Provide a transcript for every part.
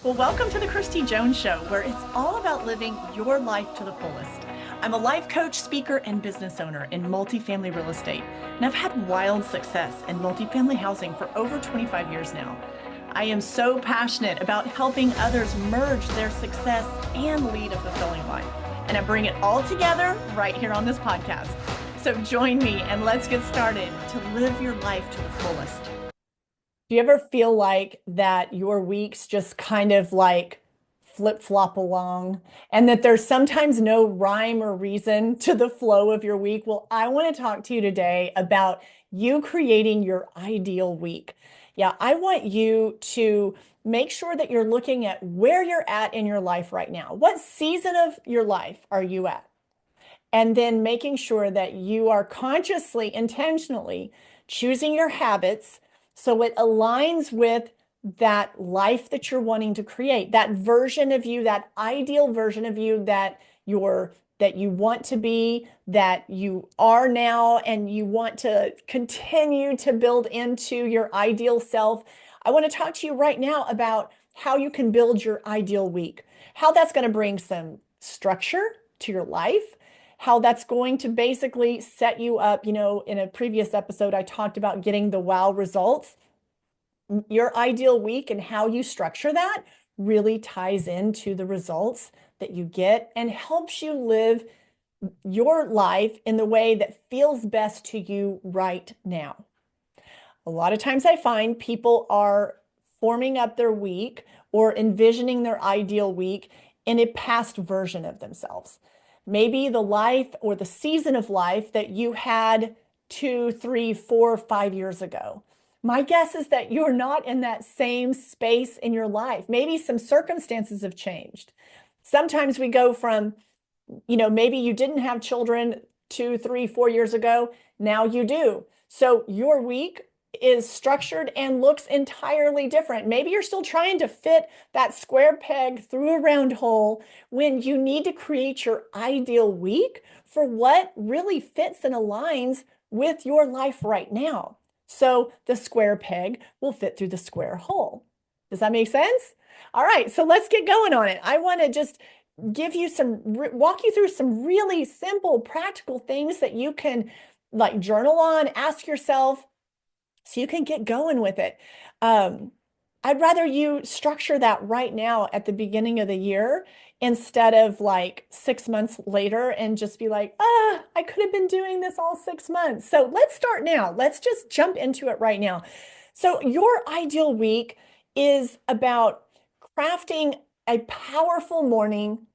Well, welcome to the Christy Jones Show, where it's all about living your life to the fullest. I'm a life coach, speaker, and business owner in multifamily real estate, and I've had wild success in multifamily housing for over 25 years now. I am so passionate about helping others merge their success and lead a fulfilling life, and I bring it all together right here on this podcast. So join me and let's get started to live your life to the fullest. Do you ever feel like that your weeks just kind of like flip-flop along and that there's sometimes no rhyme or reason to the flow of your week? Well, I want to talk to you today about you creating your ideal week. Yeah, I want you to make sure that you're looking at where you're at in your life right now. What season of your life are you at? And then making sure that you are consciously, intentionally choosing your habits so it aligns with that life that you're wanting to create, that version of you, that ideal version of you that you want to be, that you are now, and you want to continue to build into your ideal self. I want to talk to you right now about how you can build your ideal week, how that's going to bring some structure to your life, how that's going to basically set you up. In a previous episode, I talked about getting the wow results. Your ideal week and how you structure that really ties into the results that you get and helps you live your life in the way that feels best to you right now. A lot of times I find people are forming up their week or envisioning their ideal week in a past version of themselves. Maybe the life or the season of life that you had 2, 3, 4, 5 years ago. My guess is that you're not in that same space in your life. Maybe some circumstances have changed. Sometimes we go from, maybe you didn't have children 2, 3, 4 years ago. Now you do. So your week is structured and looks entirely different. Maybe you're still trying to fit that square peg through a round hole when you need to create your ideal week for what really fits and aligns with your life right now. So the square peg will fit through the square hole. Does that make sense? All right, so let's get going on it. I want to just walk you through some really simple, practical things that you can like journal on, ask yourself, so you can get going with it. I'd rather you structure that right now at the beginning of the year instead of like 6 months later and just be like, I could have been doing this all 6 months. So let's start now. Let's just jump into it right now. So your ideal week is about crafting a powerful morning,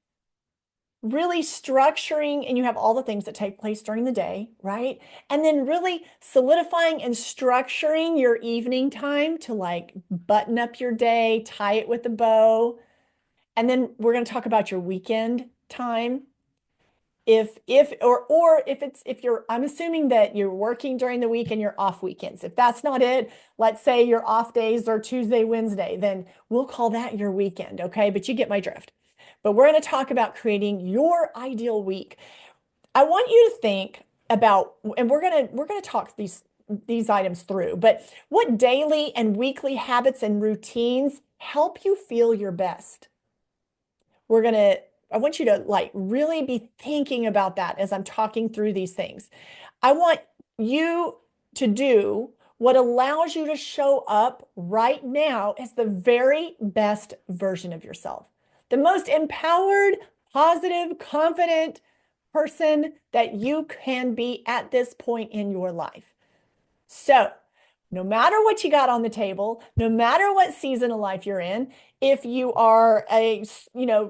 really structuring, and you have all the things that take place during the day, right? And then really solidifying and structuring your evening time to like button up your day, tie it with a bow. And then we're going to talk about your weekend time. I'm assuming that you're working during the week and you're off weekends. If that's not it, let's say your off days are Tuesday, Wednesday, then we'll call that your weekend, okay? But you get my drift. But we're going to talk about creating your ideal week. I want you to think about, and we're going to talk these items through, but what daily and weekly habits and routines help you feel your best? I want you to like really be thinking about that as I'm talking through these things. I want you to do what allows you to show up right now as the very best version of yourself, the most empowered, positive, confident person that you can be at this point in your life. So, no matter what you got on the table, no matter what season of life you're in, if you are a,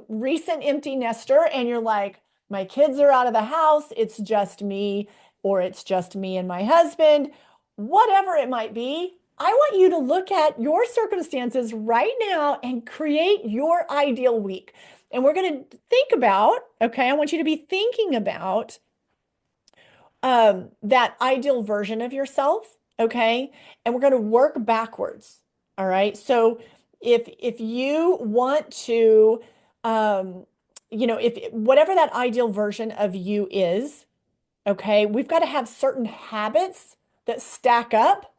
recent empty nester and you're like, my kids are out of the house, it's just me, or it's just me and my husband, whatever it might be, I want you to look at your circumstances right now and create your ideal week. And we're going to think about, okay, I want you to be thinking about that ideal version of yourself, okay? And we're going to work backwards, all right? So if you want to, if whatever that ideal version of you is, okay, we've got to have certain habits that stack up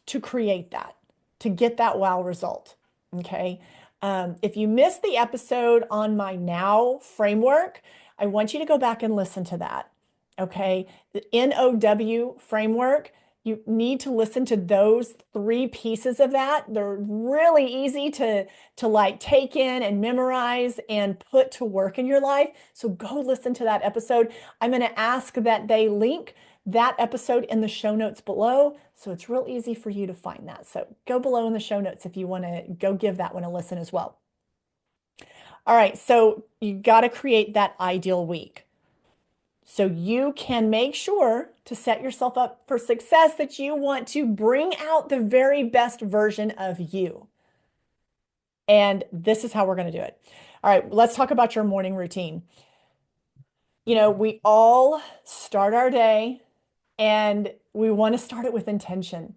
to create that, to get that wow result, okay? If you missed the episode on my now framework, I want you to go back and listen to that. Okay. The NOW framework, you need to listen to those three pieces of that. They're really easy to like take in and memorize and put to work in your life. So go listen to that episode. I'm going to ask that they link that episode in the show notes below. So it's real easy for you to find that. So go below in the show notes if you want to go give that one a listen as well. All right, so you got to create that ideal week. So you can make sure to set yourself up for success, that you want to bring out the very best version of you. And this is how we're going to do it. All right, let's talk about your morning routine. You know, we all start our day and we want to start it with intention.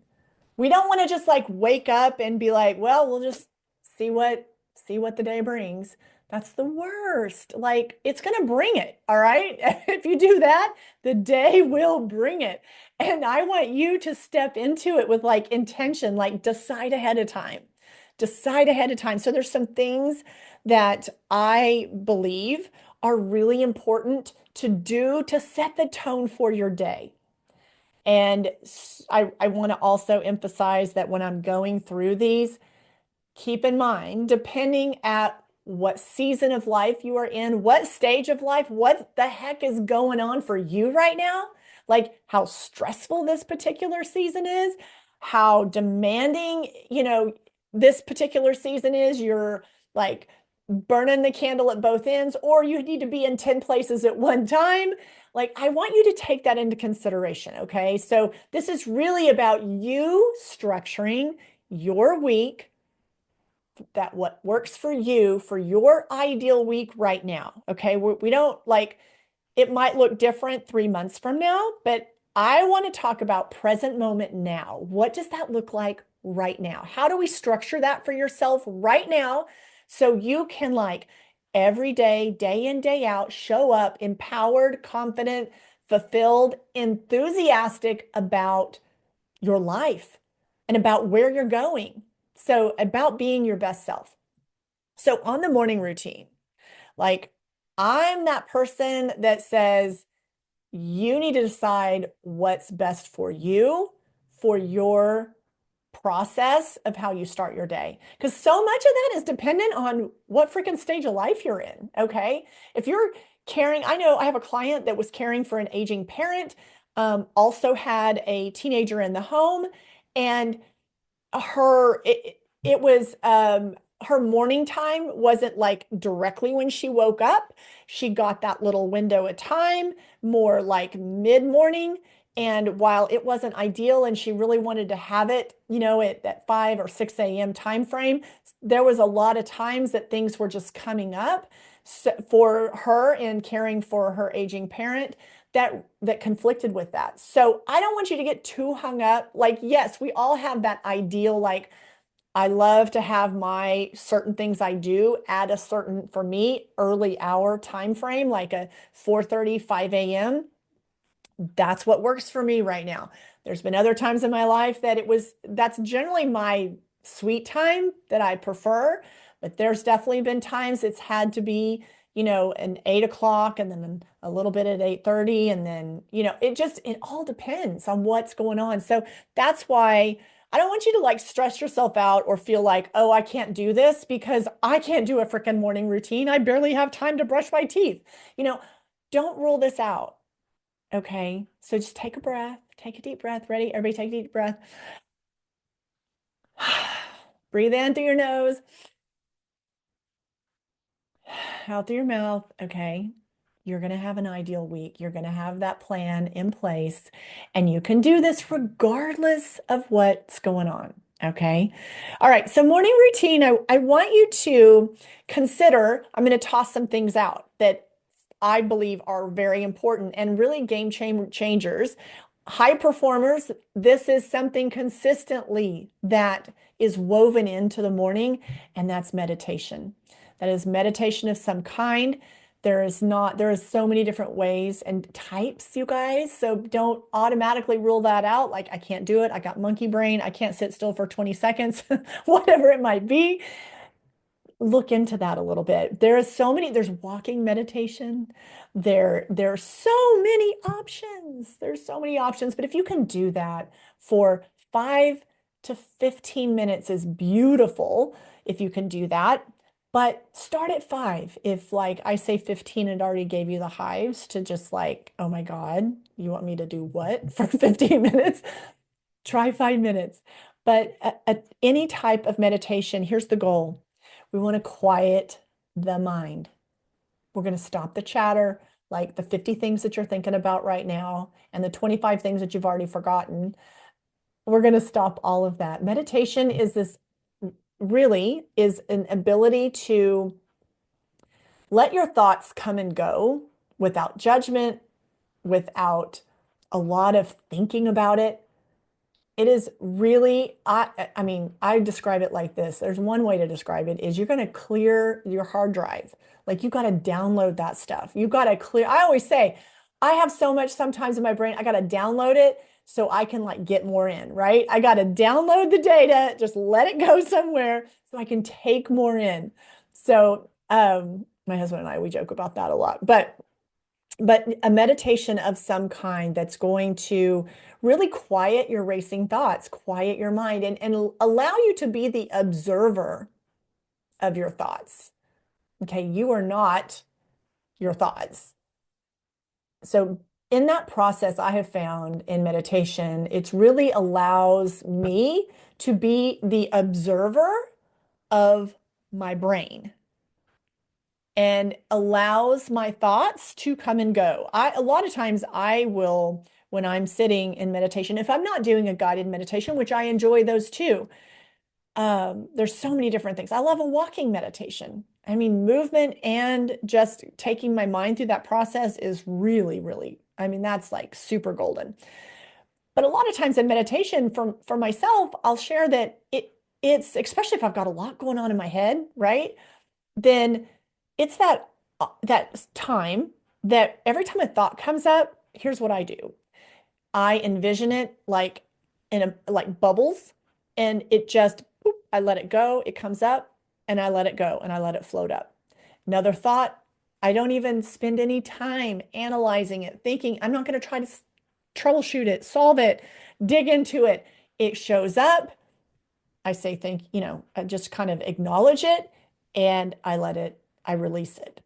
We don't want to just like wake up and be like, well, we'll just see what the day brings. That's the worst. Like it's going to bring it, all right? If you do that, the day will bring it. And I want you to step into it with like intention, like decide ahead of time. Decide ahead of time. So there's some things that I believe are really important to do to set the tone for your day. And I want to also emphasize that when I'm going through these, keep in mind, depending at what season of life you are in, what stage of life, what the heck is going on for you right now, like how stressful this particular season is, how demanding, this particular season is, you're like burning the candle at both ends, or you need to be in 10 places at one time. Like, I want you to take that into consideration, okay? So this is really about you structuring your week, that what works for you for your ideal week right now. Okay. We don't like, it might look different 3 months from now, but I want to talk about present moment now. What does that look like right now? How do we structure that for yourself right now so you can like every day, day in, day out, show up empowered, confident, fulfilled, enthusiastic about your life and about where you're going. So about being your best self. So on the morning routine, like I'm that person that says you need to decide what's best for you, for your process of how you start your day. Because so much of that is dependent on what freaking stage of life you're in. Okay. If you're caring, I know I have a client that was caring for an aging parent, also had a teenager in the home, and it was her morning time wasn't like directly when she woke up. She got that little window of time, more like mid-morning. And while it wasn't ideal and she really wanted to have it, at that 5 or 6 a.m. time frame, there was a lot of times that things were just coming up for her in caring for her aging parent that conflicted with that. So I don't want you to get too hung up. Like, yes, we all have that ideal, like, I love to have my certain things I do at a certain, for me, early hour time frame, like a 4:30, 5 a.m. That's what works for me right now. There's been other times in my life that that's generally my sweet time that I prefer, but there's definitely been times it's had to be, an 8 o'clock and then a little bit at 8:30. And then, it all depends on what's going on. So that's why I don't want you to like stress yourself out or feel like, oh, I can't do this because I can't do a freaking morning routine. I barely have time to brush my teeth. Don't rule this out. Okay, so just take a breath, take a deep breath. Ready? Everybody take a deep breath. Breathe in through your nose, out through your mouth. Okay, you're going to have an ideal week. You're going to have that plan in place, and you can do this regardless of what's going on. Okay. All right. So morning routine, I want you to consider, I'm going to toss some things out that I believe are very important and really changers. High performers, this is something consistently that is woven into the morning, and that's meditation. That is meditation of some kind. There is so many different ways and types, you guys. So don't automatically rule that out. Like, I can't do it. I got monkey brain. I can't sit still for 20 seconds, whatever it might be. look into that a little bit. There's walking meditation. There are so many options. There's so many options. But if you can do that for 5 to 15 minutes is beautiful if you can do that. But start at 5. If like I say 15, it already gave you the hives to just like, oh my God, you want me to do what for 15 minutes? Try 5 minutes. But at any type of meditation, here's the goal. We want to quiet the mind. We're going to stop the chatter, like the 50 things that you're thinking about right now and the 25 things that you've already forgotten. We're going to stop all of that. Meditation is this really is an ability to let your thoughts come and go without judgment, without a lot of thinking about it. It is really, I mean, I describe it like this. There's one way to describe it is you're going to clear your hard drive. Like you got to download that stuff. You got to clear. I always say, I have so much sometimes in my brain, I got to download it so I can like get more in, right? I got to download the data, just let it go somewhere so I can take more in. So, my husband and I, we joke about that a lot, but a meditation of some kind that's going to really quiet your racing thoughts, quiet your mind, and allow you to be the observer of your thoughts. Okay, you are not your thoughts. So, in that process, I have found in meditation, it really allows me to be the observer of my brain and allows my thoughts to come and go. A lot of times I will, when I'm sitting in meditation, if I'm not doing a guided meditation, which I enjoy those too, there's so many different things. I love a walking meditation. I mean, movement and just taking my mind through that process is really, really, I mean, that's like super golden. But a lot of times in meditation for myself, I'll share that it's especially if I've got a lot going on in my head, right? Then it's that time that every time a thought comes up, here's what I do. I envision it like in a like bubbles, and it just boop, I let it go, it comes up, and I let it go, and I let it float up. Another thought, I don't even spend any time analyzing it, thinking I'm not going to try to troubleshoot it, solve it, dig into it. It shows up. I say, I just kind of acknowledge it and I release it.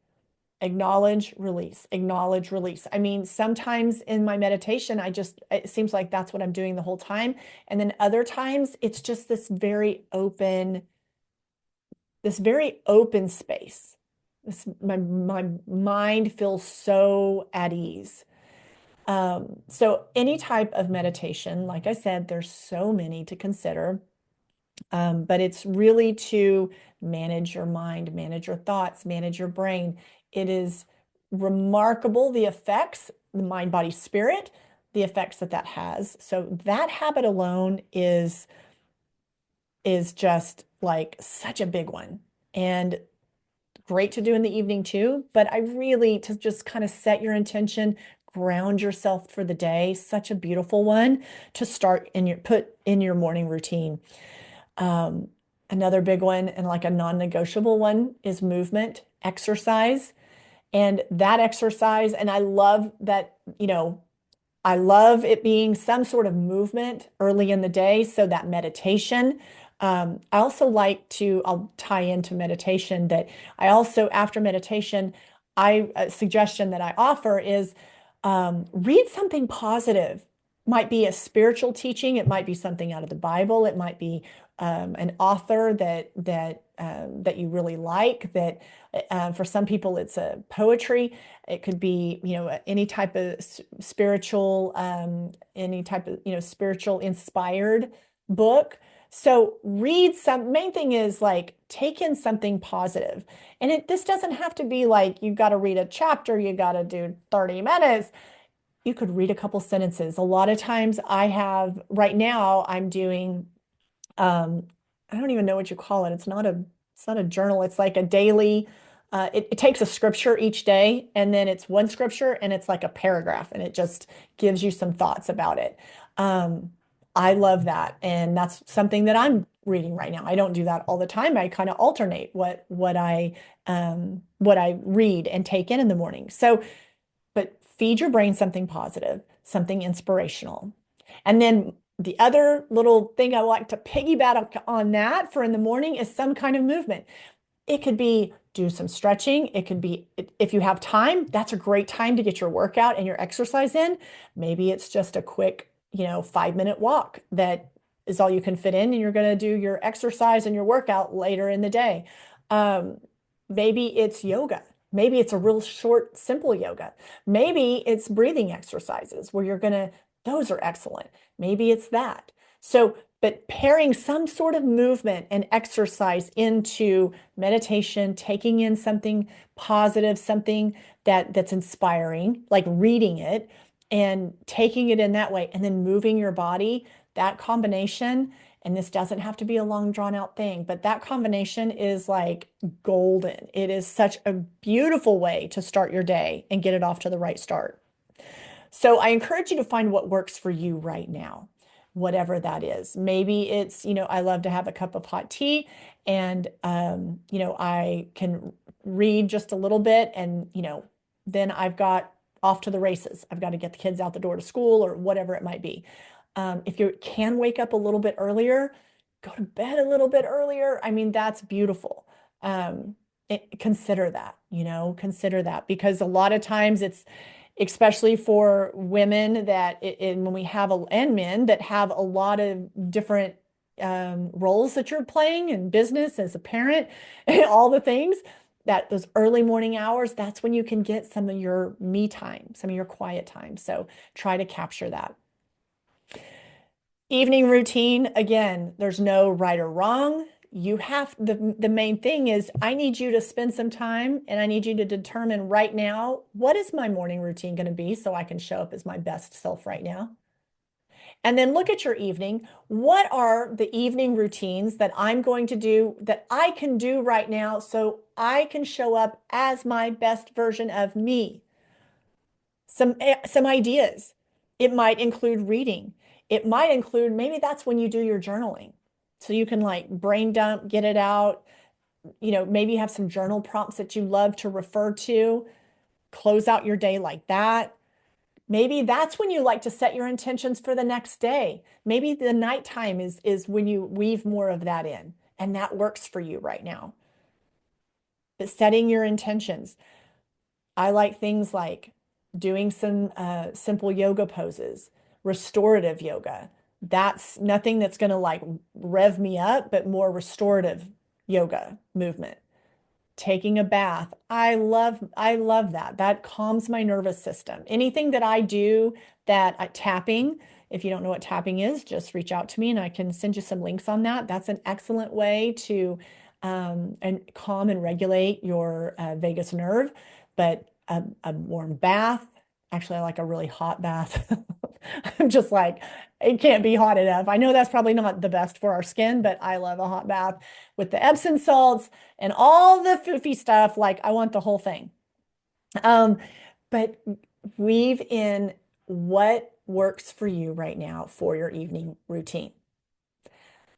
Acknowledge, release, acknowledge, release. I mean, sometimes in my meditation, it seems like that's what I'm doing the whole time. And then other times it's just this very open space. My mind feels so at ease. So any type of meditation, like I said, there's so many to consider. But it's really to manage your mind, manage your thoughts, manage your brain. It is remarkable the effects, the mind, body, spirit, the effects that that has. So that habit alone is just like such a big one and great to do in the evening too. But I really to just kind of set your intention, ground yourself for the day, such a beautiful one to start put in your morning routine. Um, Another big one and like a non-negotiable one is movement, exercise. And that exercise, and I love that, I love it being some sort of movement early in the day. So that meditation. I also I'll tie into meditation that I also, after meditation, a suggestion that I offer is read something positive. Might be a spiritual teaching. It might be something out of the Bible. It might be an author that you really like. That for some people it's a poetry. It could be any type of spiritual any type of spiritual inspired book. So read some. Main thing is like take in something positive, and this doesn't have to be like you've got to read a chapter. You got to do 30 minutes. You could read a couple sentences. A lot of times right now I'm doing, I don't even know what you call it. It's not a journal. It's like a daily, it takes a scripture each day and then it's one scripture and it's like a paragraph and it just gives you some thoughts about it. I love that. And that's something that I'm reading right now. I don't do that all the time. I kind of alternate what I read and take in the morning. So, but feed your brain something positive, something inspirational. And then the other little thing I like to piggyback on that for in the morning is some kind of movement. It could be do some stretching. It could be, if you have time, that's a great time to get your workout and your exercise in. Maybe it's just a quick, 5-minute walk that is all you can fit in, and you're going to do your exercise and your workout later in the day. Um, Maybe it's yoga. Maybe it's a real short, simple yoga. Maybe it's breathing exercises where those are excellent. Maybe it's that. So, but pairing some sort of movement and exercise into meditation, taking in something positive, something that's inspiring, like reading it and taking it in that way, and then moving your body, that combination, and this doesn't have to be a long drawn out thing, but that combination is like golden. It is such a beautiful way to start your day and get it off to the right start. So I encourage you to find what works for you right now, whatever that is. Maybe it's, I love to have a cup of hot tea and, I can read just a little bit and, then I've got off to the races. I've got to get the kids out the door to school or whatever it might be. If you can wake up a little bit earlier, go to bed a little bit earlier. I mean, that's beautiful. Consider that, consider that because a lot of times it's, especially for women and when we have and men that have a lot of different roles that you're playing in business as a parent, all the things that those early morning hours, that's when you can get some of your me time, some of your quiet time. So try to capture that. Evening routine, again, there's no right or wrong. The main thing is I need you to spend some time and I need you to determine right now, what is my morning routine going to be so I can show up as my best self right now? And then look at your evening. What are the evening routines that I'm going to do that I can do right now so I can show up as my best version of me? Some ideas. It might include reading. It might include maybe that's when you do your journaling. So you can like brain dump, get it out, maybe have some journal prompts that you love to refer to, close out your day like that. Maybe that's when you like to set your intentions for the next day. Maybe the nighttime is when you weave more of that in, and that works for you right now. But setting your intentions. I like things like doing some simple yoga poses, restorative yoga. That's nothing that's going to like rev me up, but more restorative yoga movement. Taking a bath. I love that. That calms my nervous system. Anything that I do tapping, if you don't know what tapping is, just reach out to me and I can send you some links on that. That's an excellent way to and calm and regulate your vagus nerve. But a warm bath, actually, I like a really hot bath. I'm just like, it can't be hot enough. I know that's probably not the best for our skin, but I love a hot bath with the Epsom salts and all the foofy stuff. Like, I want the whole thing. Um, but weave in what works for you right now for your evening routine.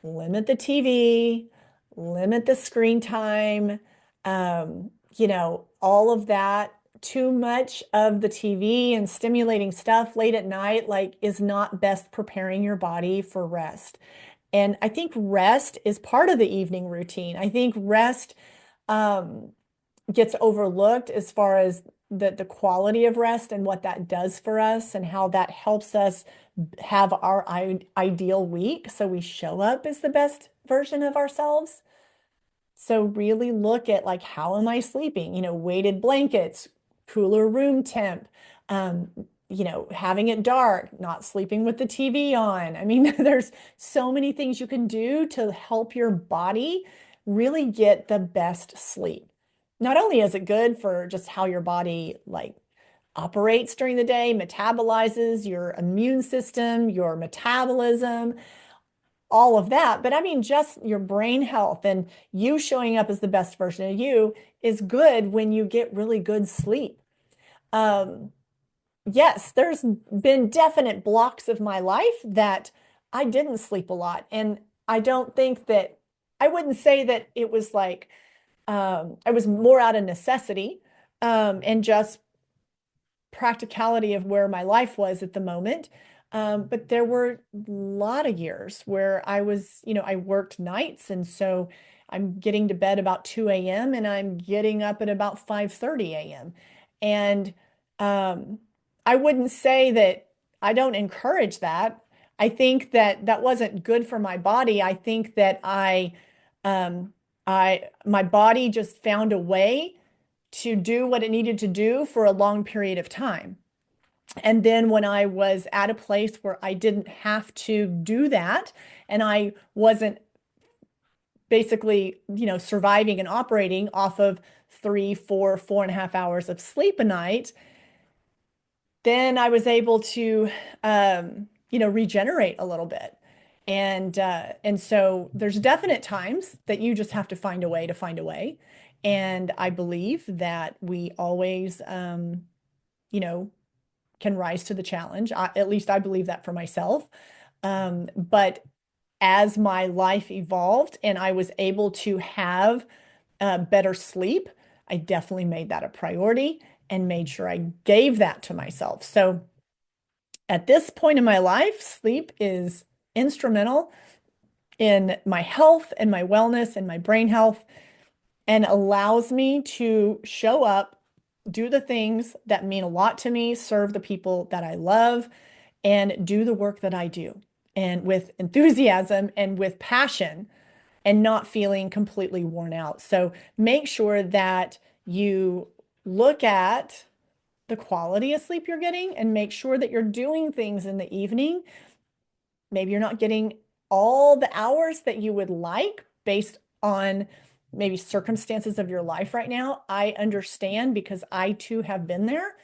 Limit the TV, limit the screen time, all of that. Too much of the TV and stimulating stuff late at night, like, is not best preparing your body for rest. And I think rest is part of the evening routine. I think rest um, gets overlooked as far as the quality of rest and what that does for us and how that helps us have our ideal week so we show up as the best version of ourselves. So really look at like, how am I sleeping? Weighted blankets, cooler room temp, um, having it dark, not sleeping with the TV on. I mean, there's so many things you can do to help your body really get the best sleep. Not only is it good for just how your body like operates during the day, metabolizes your immune system, your metabolism, all of that. But I mean, just your brain health and you showing up as the best version of you is good when you get really good sleep. Yes, there's been definite blocks of my life that I didn't sleep a lot. And I don't think that I wouldn't say that it was like I was more out of necessity and just practicality of where my life was at the moment. But there were a lot of years where I was, I worked nights. And so I'm getting to bed about 2 a.m. and I'm getting up at about 5:30 a.m. And um, I wouldn't say that I don't encourage that. I think that that wasn't good for my body. I think that um, my body just found a way to do what it needed to do for a long period of time. And then when I was at a place where I didn't have to do that, and I wasn't basically, surviving and operating off of 3, 4, 4.5 hours of sleep a night, then I was able to, regenerate a little bit. And so there's definite times that you just have to find a way to find a way. And I believe that we always, you know, can rise to the challenge. At least I believe that for myself. But as my life evolved and I was able to have better sleep, I definitely made that a priority and made sure I gave that to myself. So at this point in my life, sleep is instrumental in my health and my wellness and my brain health and allows me to show up, do the things that mean a lot to me, serve the people that I love, and do the work that I do. And with enthusiasm and with passion and not feeling completely worn out. So make sure that you look at the quality of sleep you're getting and make sure that you're doing things in the evening. Maybe you're not getting all the hours that you would like based on maybe circumstances of your life right now. I understand because I too have been there.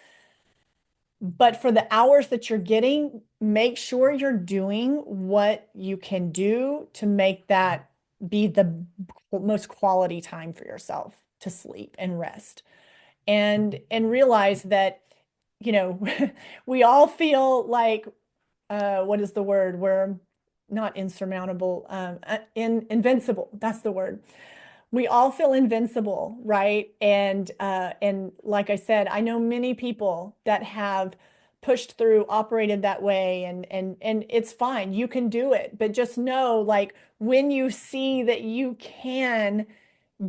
But for the hours that you're getting, make sure you're doing what you can do to make that be the most quality time for yourself to sleep and rest. And realize that, you know, we all feel like what is the word? We're not insurmountable, invincible. That's the word. We all feel invincible, right? And like I said, I know many people that have pushed through, operated that way, and it's fine. You can do it, but just know, like, when you see that you can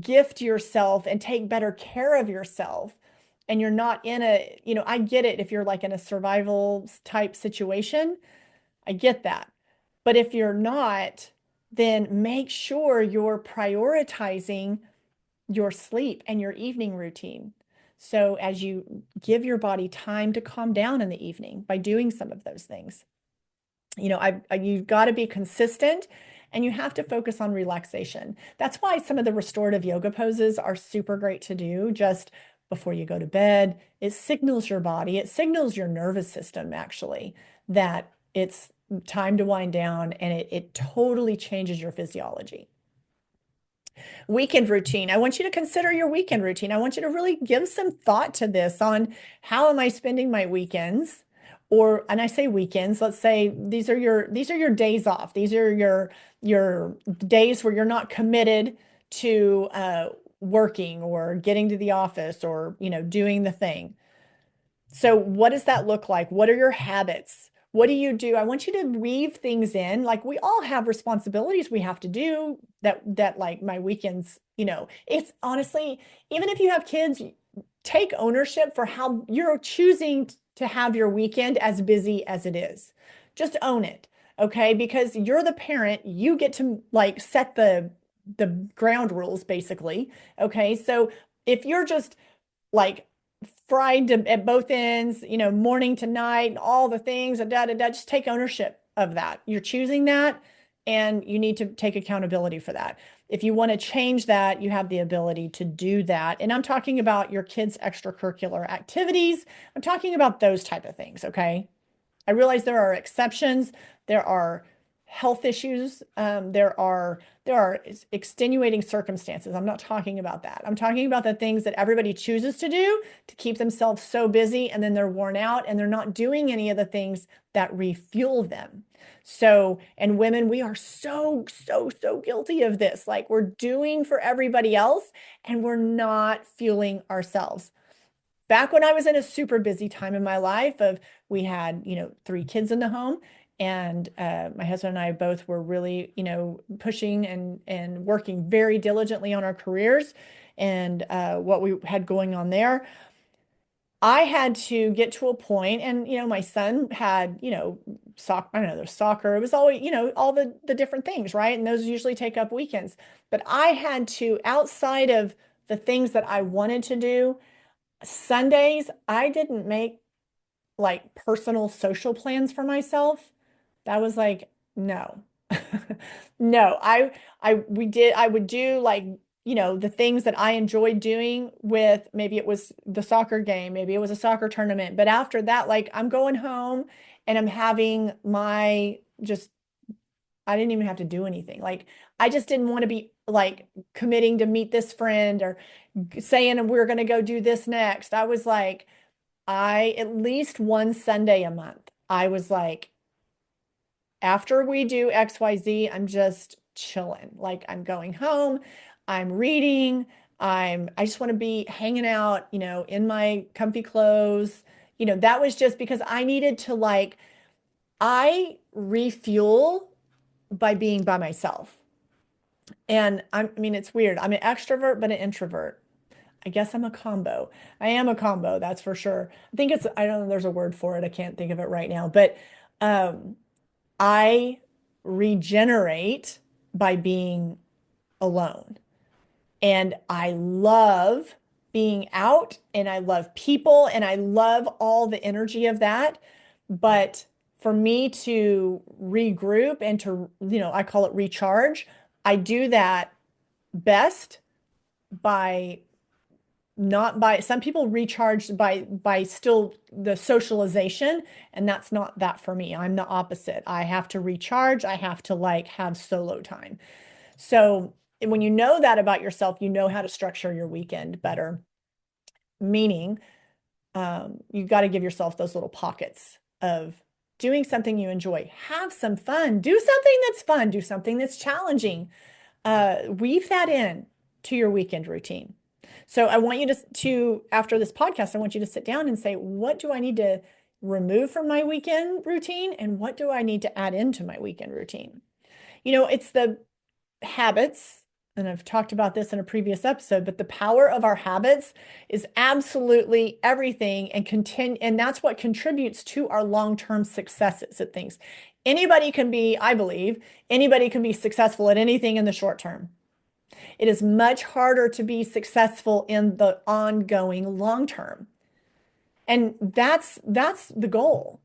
gift yourself and take better care of yourself, and you're not in a, I get it if you're like in a survival type situation. I get that. But if you're not, then make sure you're prioritizing your sleep and your evening routine. So as you give your body time to calm down in the evening by doing some of those things, you've got to be consistent and you have to focus on relaxation. That's why some of the restorative yoga poses are super great to do just before you go to bed. It signals your body, it signals your nervous system actually that it's time to wind down, and it totally changes your physiology. Weekend routine. I want you to consider your weekend routine. I want you to really give some thought to this on how am I spending my weekends? Or, and I say weekends, let's say these are your days off. These are your days where you're not committed to working or getting to the office or, doing the thing. So what does that look like? What are your habits? What do you do? I want you to weave things in. Like, we all have responsibilities we have to do that like my weekends, it's honestly, even if you have kids, take ownership for how you're choosing to have your weekend as busy as it is. Just own it. Okay? Because you're the parent, you get to like set the ground rules basically. Okay? So if you're just like fried at both ends, morning to night, and all the things, and just take ownership of that. You're choosing that, and you need to take accountability for that. If you want to change that, you have the ability to do that. And I'm talking about your kids' extracurricular activities. I'm talking about those type of things, okay? I realize there are exceptions. There are health issues. There are extenuating circumstances. I'm not talking about that. I'm talking about the things that everybody chooses to do to keep themselves so busy, and then they're worn out and they're not doing any of the things that refuel them. So, and women, we are so guilty of this. Like we're doing for everybody else and we're not fueling ourselves. Back when I was in a super busy time in my life of we had, three kids in the home, and my husband and I both were really, pushing and working very diligently on our careers and what we had going on there. I had to get to a point, and my son had, soccer. I don't know, there's soccer. It was always, all the different things, right? And those usually take up weekends. But I had to, outside of the things that I wanted to do, Sundays, I didn't make like personal social plans for myself. That was like, no. No, I would do like, the things that I enjoyed doing with maybe it was the soccer game, maybe it was a soccer tournament. But after that, like I'm going home and I'm having my just, I didn't even have to do anything. Like I just didn't want to be like committing to meet this friend or saying we're going to go do this next. I was like, at least one Sunday a month, I was like, after we do XYZ, I'm just chilling. Like I'm going home, I'm reading, I just want to be hanging out, in my comfy clothes. That was just because I needed to like, I refuel by being by myself. And I mean, it's weird. I'm an extrovert, but an introvert. I guess I'm a combo. I am a combo, that's for sure. I don't know, there's a word for it. I can't think of it right now, but um, I regenerate by being alone. And I love being out and I love people and I love all the energy of that. But for me to regroup and to, I call it recharge, I do that best by not by some people recharge by still the socialization, and that's not that for me. I'm the opposite. I have to recharge. I have to like have solo time. So when you know that about yourself, you know how to structure your weekend better. Meaning, you got to give yourself those little pockets of doing something you enjoy. Have some fun. Do something that's fun. Do something that's challenging. Weave that in to your weekend routine. So I want you to, after this podcast, I want you to sit down and say, what do I need to remove from my weekend routine? And what do I need to add into my weekend routine? It's the habits, and I've talked about this in a previous episode, but the power of our habits is absolutely everything and that's what contributes to our long-term successes at things. I believe, anybody can be successful at anything in the short term. It is much harder to be successful in the ongoing long term. And that's the goal.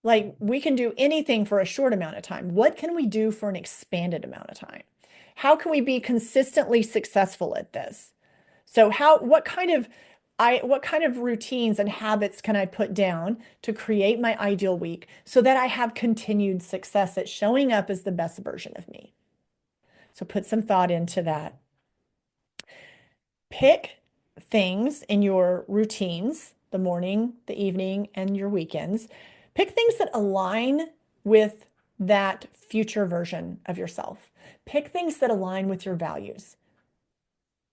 Like we can do anything for a short amount of time. What can we do for an expanded amount of time? How can we be consistently successful at this? So what kind of routines and habits can I put down to create my ideal week so that I have continued success at showing up as the best version of me? So put some thought into that. Pick things in your routines, the morning, the evening, and your weekends. Pick things that align with that future version of yourself. Pick things that align with your values.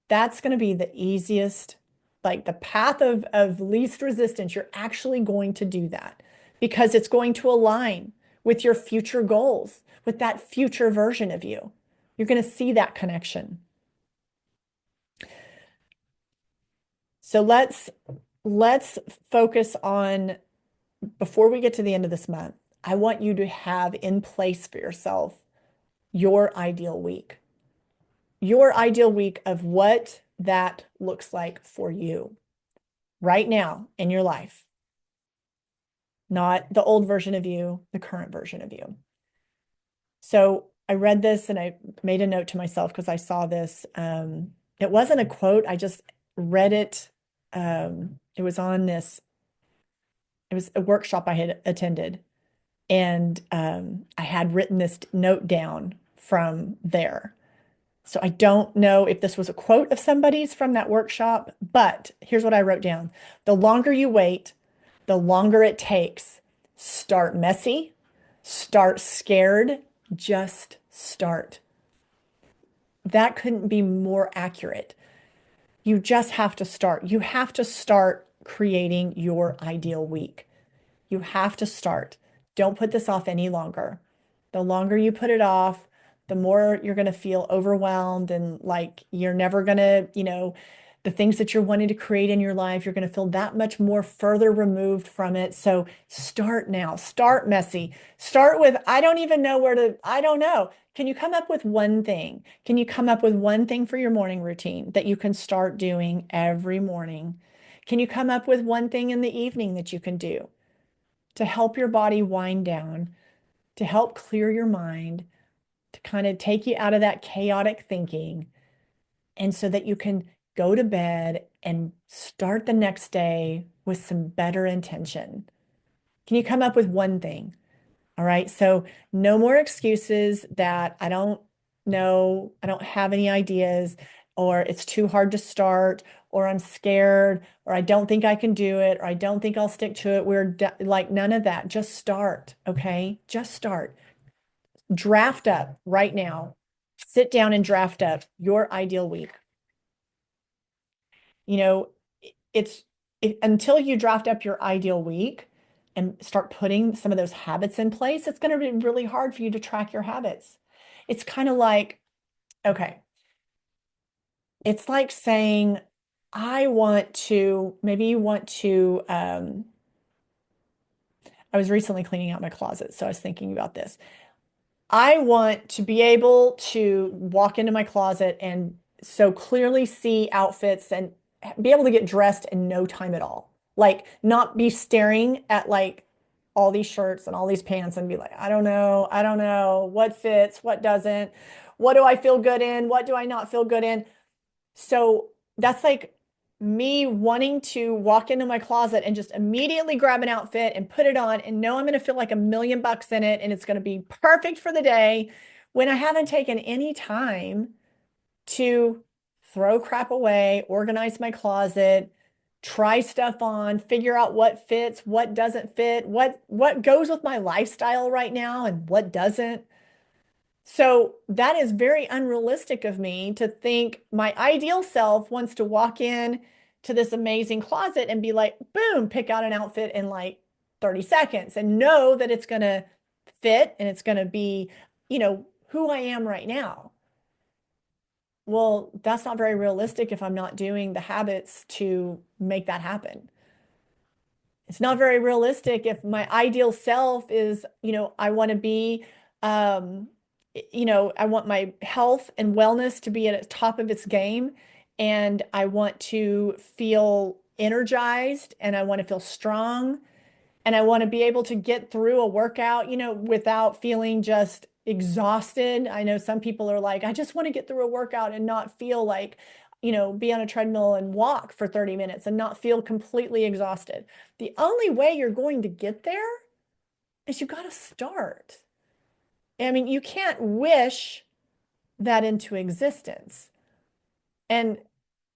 That's going to be the easiest, like the path of least resistance. You're actually going to do that because it's going to align with your future goals, with that future version of you. You're going to see that connection. So let's focus on, before we get to the end of this month, I want you to have in place for yourself your ideal week. Your ideal week of what that looks like for you right now in your life. Not the old version of you, the current version of you. So I read this and I made a note to myself because I saw this. It wasn't a quote. I just read it. It was a workshop I had attended. And I had written this note down from there. So I don't know if this was a quote of somebody's from that workshop, but here's what I wrote down. The longer you wait, the longer it takes. Start messy, start scared, just start. That couldn't be more accurate. You just have to start. You have to start creating your ideal week. You have to start. Don't put this off any longer. The longer you put it off, the more you're going to feel overwhelmed and like you're never going to, the things that you're wanting to create in your life, you're going to feel that much more further removed from it. So start now. Start messy. Start with, I don't even know where to, I don't know. Can you come up with one thing? Can you come up with one thing for your morning routine that you can start doing every morning? Can you come up with one thing in the evening that you can do to help your body wind down, to help clear your mind, to kind of take you out of that chaotic thinking, and so that you can go to bed and start the next day with some better intention? Can you come up with one thing? All right. So no more excuses that I don't know, I don't have any ideas, or it's too hard to start, or I'm scared, or I don't think I can do it, or I don't think I'll stick to it. Like none of that. Just start. Okay. Just start. Draft up right now. Sit down and draft up your ideal week. You know, it's until you draft up your ideal week and start putting some of those habits in place, it's going to be really hard for you to track your habits. It's kind of like, okay, it's like saying, I want to, maybe you want to, I was recently cleaning out my closet, so I was thinking about this. I want to be able to walk into my closet and so clearly see outfits and be able to get dressed in no time at all. Like not be staring at like all these shirts and all these pants and be like, I don't know what fits, what doesn't, what do I feel good in, what do I not feel good in. So that's like me wanting to walk into my closet and just immediately grab an outfit and put it on and know I'm going to feel like $1 million in it and it's going to be perfect for the day when I haven't taken any time to throw crap away, organize my closet, try stuff on, figure out what fits, what doesn't fit, what goes with my lifestyle right now and what doesn't. So that is very unrealistic of me to think my ideal self wants to walk in to this amazing closet and be like, boom, pick out an outfit in like 30 seconds and know that it's going to fit and it's going to be, who I am right now. Well, that's not very realistic if I'm not doing the habits to make that happen. It's not very realistic if my ideal self is, I want to be, um, I want my health and wellness to be at the top of its game. And I want to feel energized and I want to feel strong and I want to be able to get through a workout, without feeling just exhausted. I know some people are like, I just want to get through a workout and not feel like, be on a treadmill and walk for 30 minutes and not feel completely exhausted. The only way you're going to get there is you got to start. I mean, you can't wish that into existence. And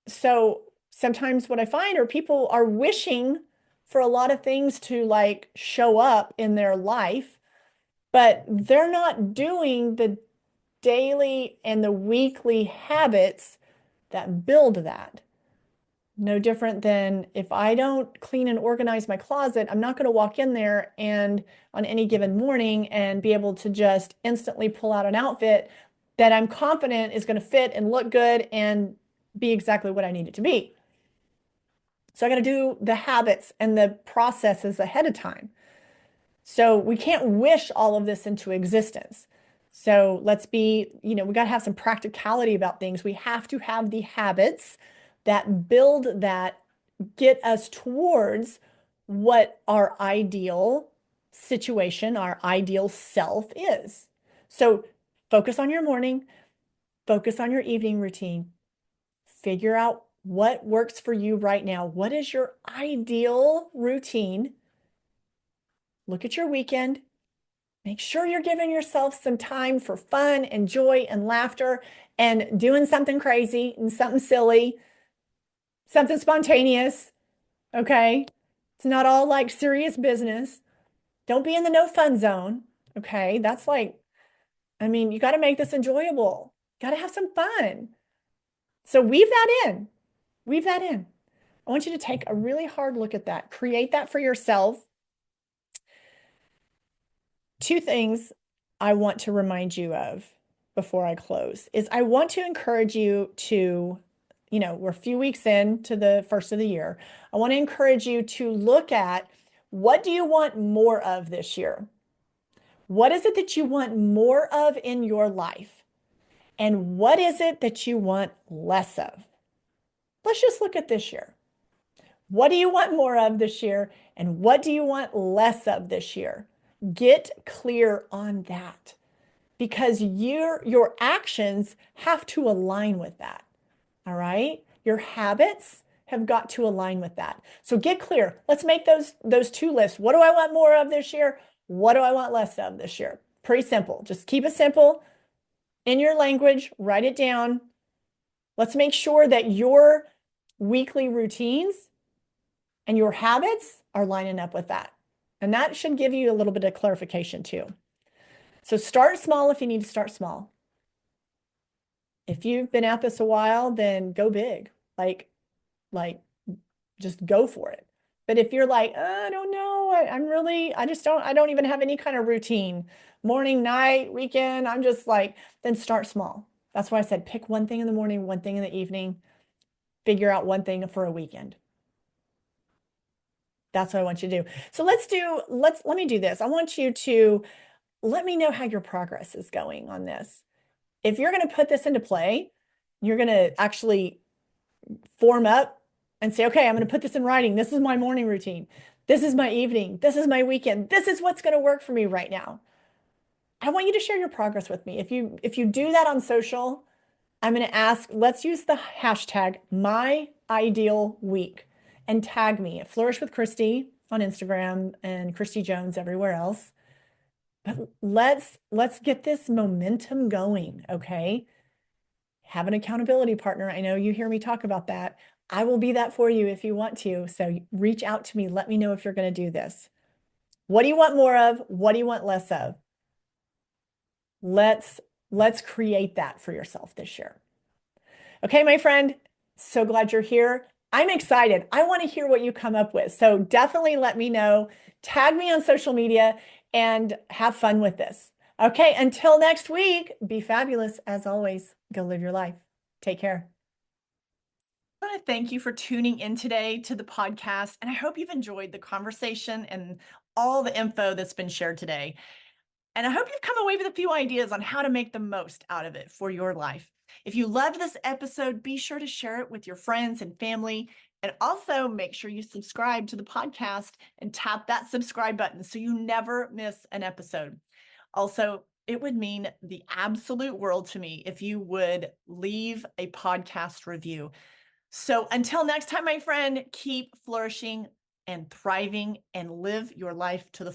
so sometimes what I find are people are wishing for a lot of things to like show up in their life, but they're not doing the daily and the weekly habits that build that. No different than if I don't clean and organize my closet, I'm not going to walk in there and on any given morning and be able to just instantly pull out an outfit that I'm confident is going to fit and look good and be exactly what I need it to be. So I got to do the habits and the processes ahead of time. So we can't wish all of this into existence. So let's be, we got to have some practicality about things. We have to have the habits that build that, get us towards what our ideal situation, our ideal self is. So focus on your morning, focus on your evening routine, figure out what works for you right now. What is your ideal routine? Look at your weekend, Make sure you're giving yourself some time for fun and joy and laughter and doing something crazy and something silly, something spontaneous. Okay. It's not all like serious business. Don't be in the no fun zone. Okay. That's like, I mean, you got to make this enjoyable. Got to have some fun. So weave that in. Weave that in. I want you to take a really hard look at that. Create that for yourself. Two things I want to remind you of before I close is I want to encourage you to, we're a few weeks into the first of the year. I want to encourage you to look at what do you want more of this year? What is it that you want more of in your life? And what is it that you want less of? Let's just look at this year. What do you want more of this year? And what do you want less of this year? Get clear on that because your actions have to align with that. All right? Your habits have got to align with that. So get clear. Let's make those two lists. What do I want more of this year? What do I want less of this year? Pretty simple. Just keep it simple in your language, write it down. Let's make sure that your weekly routines and your habits are lining up with that. And that should give you a little bit of clarification too. So start small if you need to start small. If you've been at this a while, then go big. Like just go for it. But if you're like, I don't know, I don't even have any kind of routine, morning, night, weekend, I'm just like, then start small. That's why I said pick one thing in the morning, one thing in the evening, figure out one thing for a weekend. That's what I want you to do. So let me do this. I want you to let me know how your progress is going on this. If you're going to put this into play, you're going to actually form up and say, okay, I'm going to put this in writing. This is my morning routine. This is my evening. This is my weekend. This is what's going to work for me right now. I want you to share your progress with me. If you do that on social, I'm going to ask, let's use the hashtag #MyIdealWeek and tag me at Flourish with Christy on Instagram and Christy Jones everywhere else. But let's get this momentum going, okay? Have an accountability partner. I know you hear me talk about that. I will be that for you if you want to. So reach out to me. Let me know if you're going to do this. What do you want more of? What do you want less of? Let's create that for yourself this year. Okay, my friend, so glad you're here. I'm excited. I want to hear what you come up with. So definitely let me know. Tag me on social media and have fun with this. Okay, until next week, be fabulous as always. Go live your life. Take care. I want to thank you for tuning in today to the podcast, and I hope you've enjoyed the conversation and all the info that's been shared today. And I hope you've come away with a few ideas on how to make the most out of it for your life. If you loved this episode, be sure to share it with your friends and family. And also make sure you subscribe to the podcast and tap that subscribe button so you never miss an episode. Also, it would mean the absolute world to me if you would leave a podcast review. So until next time, my friend, keep flourishing and thriving and live your life to the